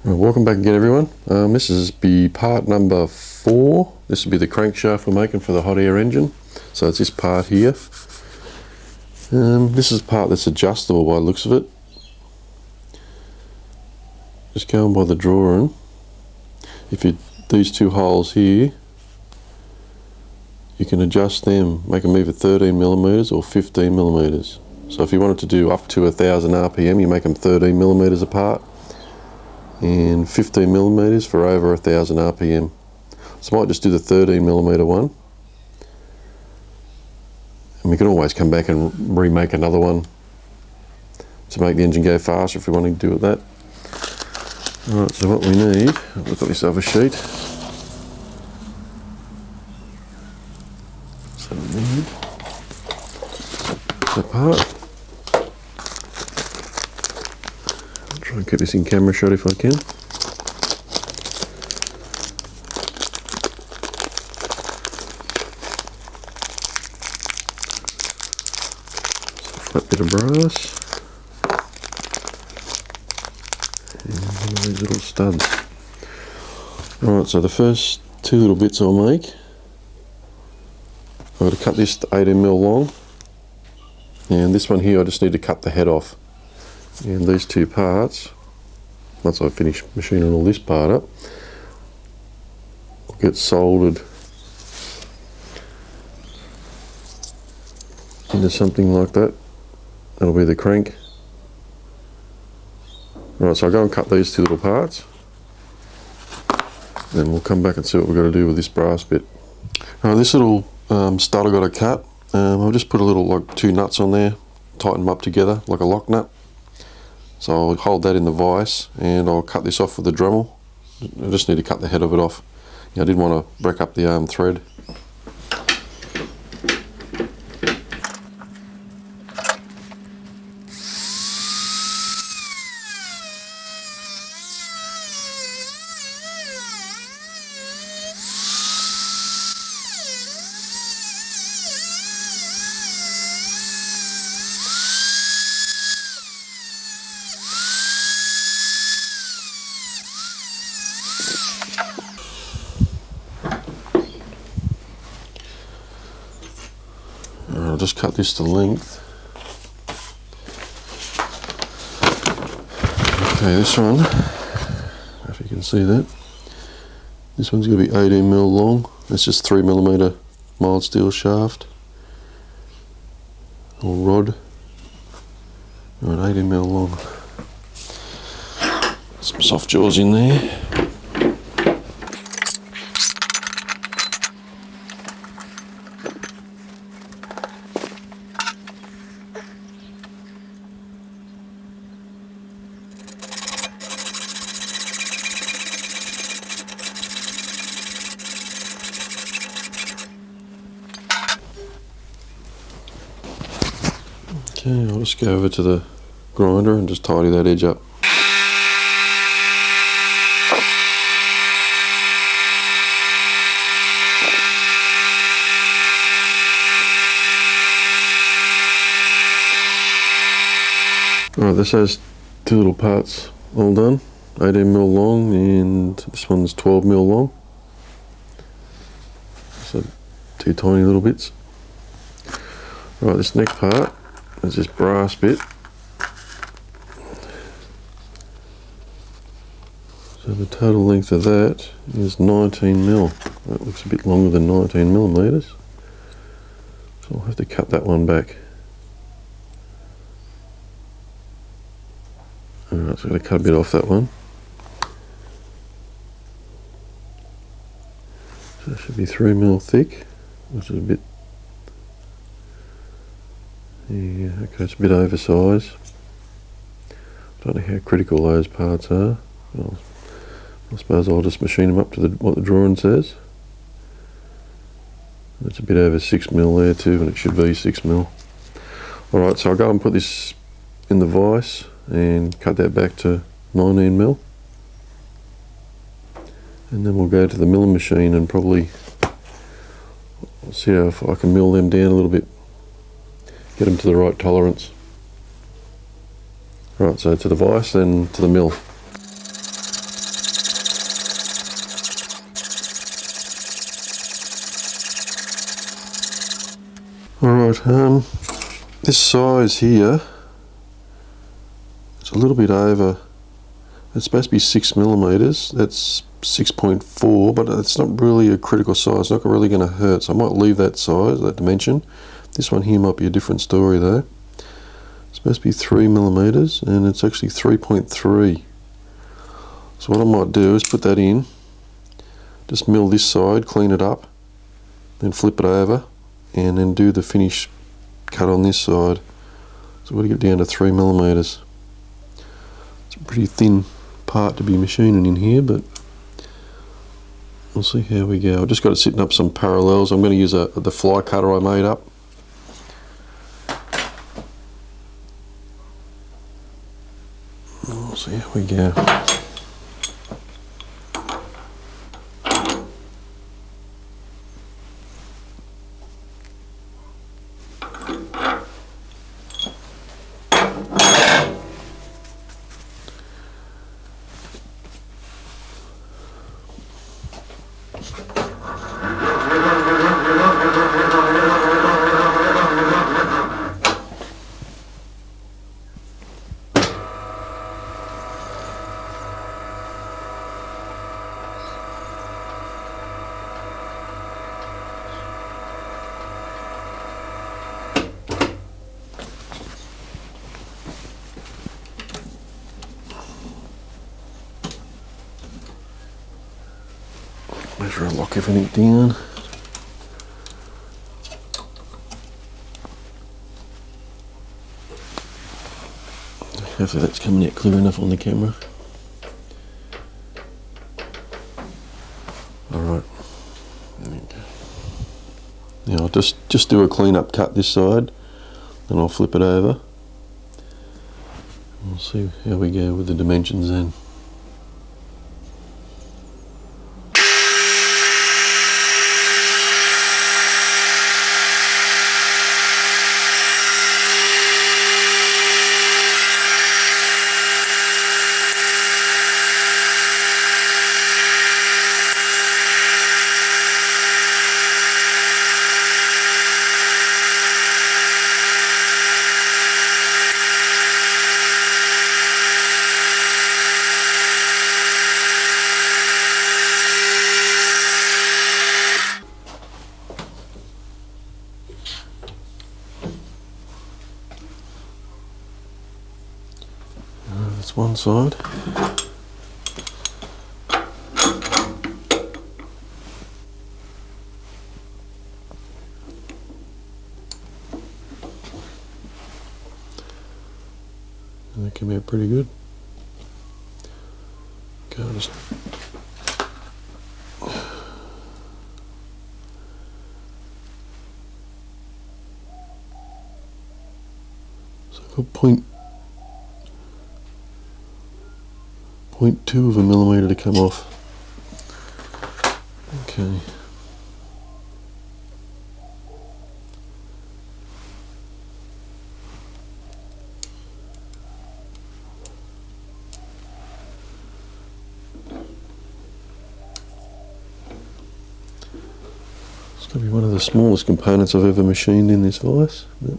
Welcome back again, everyone. This is part number 4. This will be the crankshaft we're making for the hot air engine. So it's this part here. This is a part that's adjustable by the looks of it. Just going by the drawing, these two holes here, you can adjust them, make them either 13mm or 15mm. So if you wanted to do up to 1000 RPM, you make them 13mm apart, and 15mm for over 1000 RPM. So I might just do the 13mm one, and we can always come back and remake another one to make the engine go faster if we want to do it that. Alright, so what we need, look at this other sheet. So we need the part. Try and keep this in camera shot if I can. So flat bit of brass. And one of these little studs. Alright, so the first two little bits I'll make, I'm going to cut this to 18mm long. And this one here I just need to cut the head off. And these two parts, once I finish machining all this part up, will get soldered into something like that. That'll be the crank. Right, so I'll go and cut these two little parts, then we'll come back and see what we've got to do with this brass bit. Alright, this little stud I've got to cut, I'll just put a little, like, 2 nuts on there, tighten them up together like a lock nut. So I'll hold that in the vise and I'll cut this off with a Dremel. I just need to cut the head of it off. I didn't want to break up the thread. I'll just cut this to length. Okay, this one, if you can see that, this one's going to be 18mm long. It's just 3mm mild steel shaft or rod. Right, 18mm long. Some soft jaws in there. Okay, I'll just go over to the grinder and just tidy that edge up. Alright, this has 2 little parts all done, 18mm long, and this one's 12mm long. So 2 tiny little bits. Right, this next part is this brass bit. So the total length of that is 19mm. That looks a bit longer than 19mm. So I'll have to cut that one back. Alright, so I'm going to cut a bit off that one. So it should be 3mm thick, which is a bit, yeah, okay, it's a bit oversized. Don't know how critical those parts are. Well, I suppose I'll just machine them up to what the drawing says. It's a bit over 6mm there too, and it should be 6mm. Alright, so I'll go and put this in the vise and cut that back to 19mm. And then we'll go to the milling machine and probably see if I can mill them down a little bit. Get them to the right tolerance. Right, so to the vise, then to the mill. Alright, this size here, it's a little bit over. It's supposed to be 6mm. That's 6.4, but it's not really a critical size. It's not really going to hurt, so I might leave that size, that dimension. This one here might be a different story though. It's supposed to be 3mm, and it's actually 3.3. So what I might do is put that in, just mill this side, clean it up, then flip it over, and then do the finish cut on this side. So we're going to get down to 3mm. It's a pretty thin part to be machining in here, but we'll see how we go. I've just got it sitting up some parallels. I'm going to use the fly cutter I made up. We'll see how we go. Measure and lock everything down. Hopefully that's coming out clear enough on the camera. Alright. Now I'll just do a clean up cut this side, then I'll flip it over. We'll see how we go with the dimensions then. That's one side. And that came out pretty good. Okay, I'll just so I've got 0.2 of a millimeter to come off. Okay. It's going to be one of the smallest components I've ever machined in this vise. But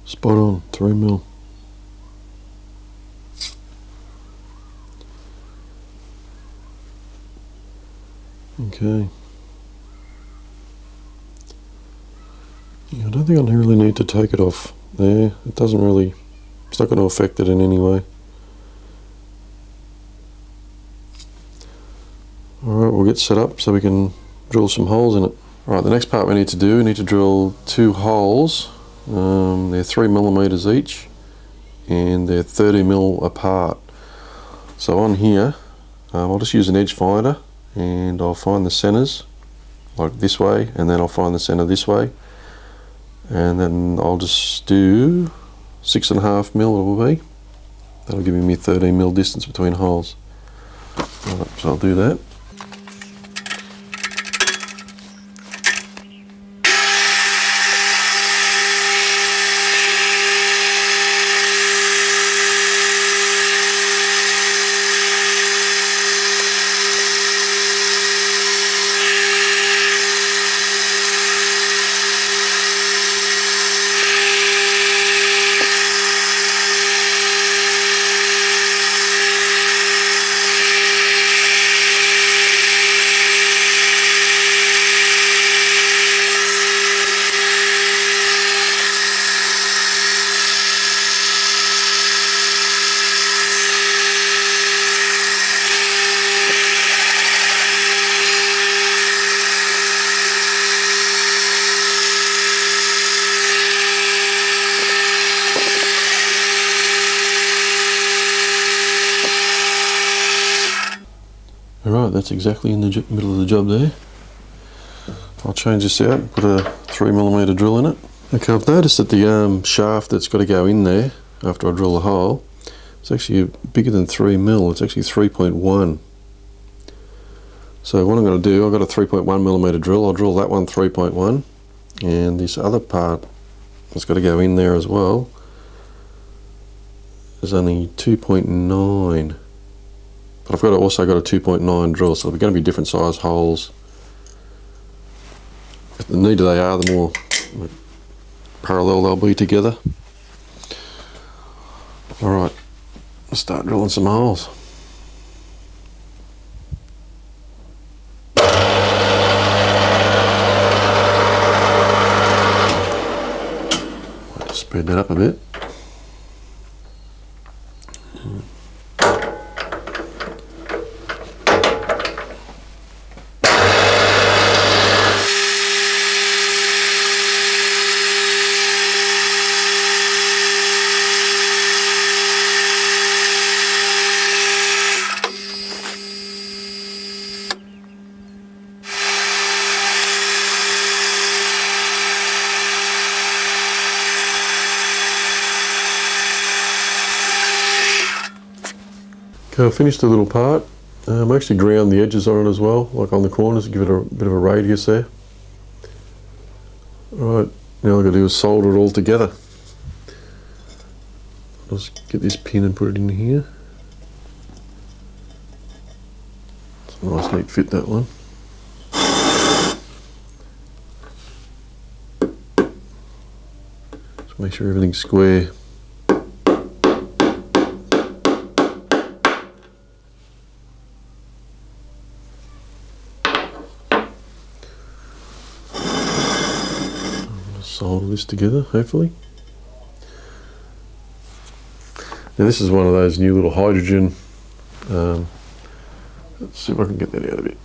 spot on, 3mm. Okay. Yeah, I don't think I really need to take it off there. It doesn't really, it's not going to affect it in any way. Alright, we'll get set up so we can drill some holes in it. Alright, the next part we need to drill 2 holes. They're 3mm each and they're 30mm apart. So on here, I'll just use an edge finder and I'll find the centers like this way, and then I'll find the center this way, and then I'll just do 6.5mm it will be. That'll give me 13mm distance between holes. Right, so I'll do that. Alright, that's exactly in the middle of the job there. I'll change this out and put a 3mm drill in it. Okay, I've noticed that the shaft that's got to go in there after I drill a hole, it's actually bigger than 3mm, it's actually 3.1. So what I'm going to do, I've got a 3.1mm drill, I'll drill that one 3.1, and this other part that's got to go in there as well is only 2.9. But I've also got a 2.9 drill, so they're going to be different size holes. The neater they are, the more parallel they'll be together. Alright, let's start drilling some holes. Just speed that up a bit. Okay, I've finished the little part. I actually ground the edges on it as well, like on the corners, to give it a bit of a radius there. Alright, now all I've got to do is solder it all together. I'll just get this pin and put it in here. It's a nice neat fit, that one. Just make sure everything's square. Solder this together, hopefully. Now this is one of those new little hydrogen, let's see if I can get that out a bit.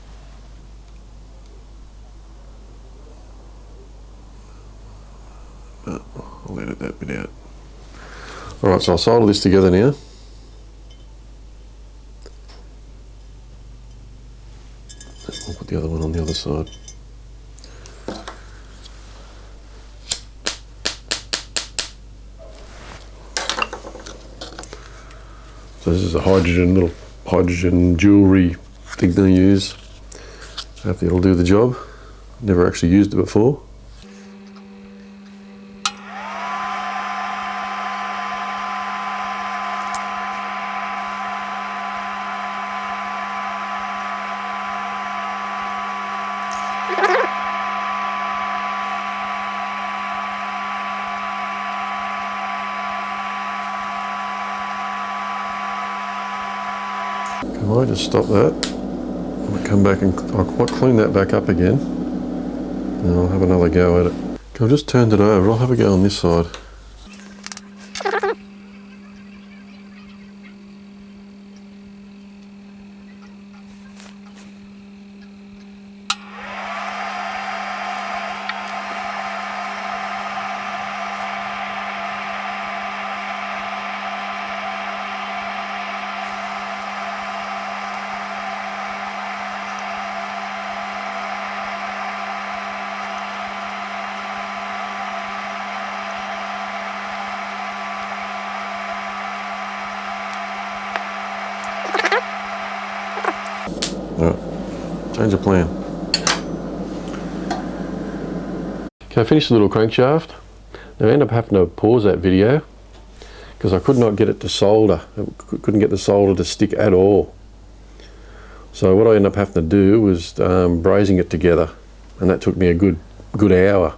No, I'll edit that bit out. Alright, so I'll solder this together now. I'll put the other one on the other side. So this is a little hydrogen jewellery thing they use. Hopefully it'll do the job. Never actually used it before. I might just stop that. I'm going to come back and I'll clean that back up again, and I'll have another go at it. Okay, I've just turned it over. I'll have a go on this side. Alright, change of plan. Okay, I finished the little crankshaft. Now I ended up having to pause that video because I could not get it to solder. I couldn't get the solder to stick at all. So what I ended up having to do was braising it together, and that took me a good hour.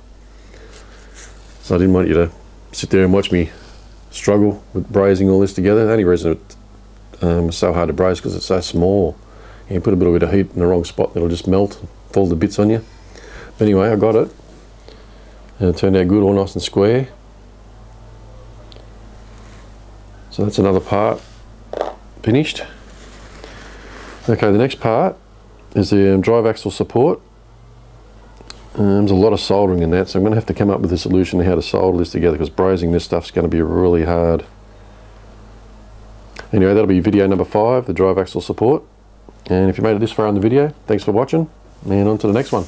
So I didn't want you to sit there and watch me struggle with braising all this together. The only reason it was so hard to braise because it's so small. You put a little bit of heat in the wrong spot, it'll just melt and fall to bits on you. But anyway, I got it, and it turned out good, all nice and square. So that's another part finished. Okay, the next part is the drive axle support. There's a lot of soldering in that, so I'm going to have to come up with a solution to how to solder this together, because braising this stuff's going to be really hard. Anyway, that'll be video number 5, the drive axle support. And if you made it this far in the video, thanks for watching, and on to the next one.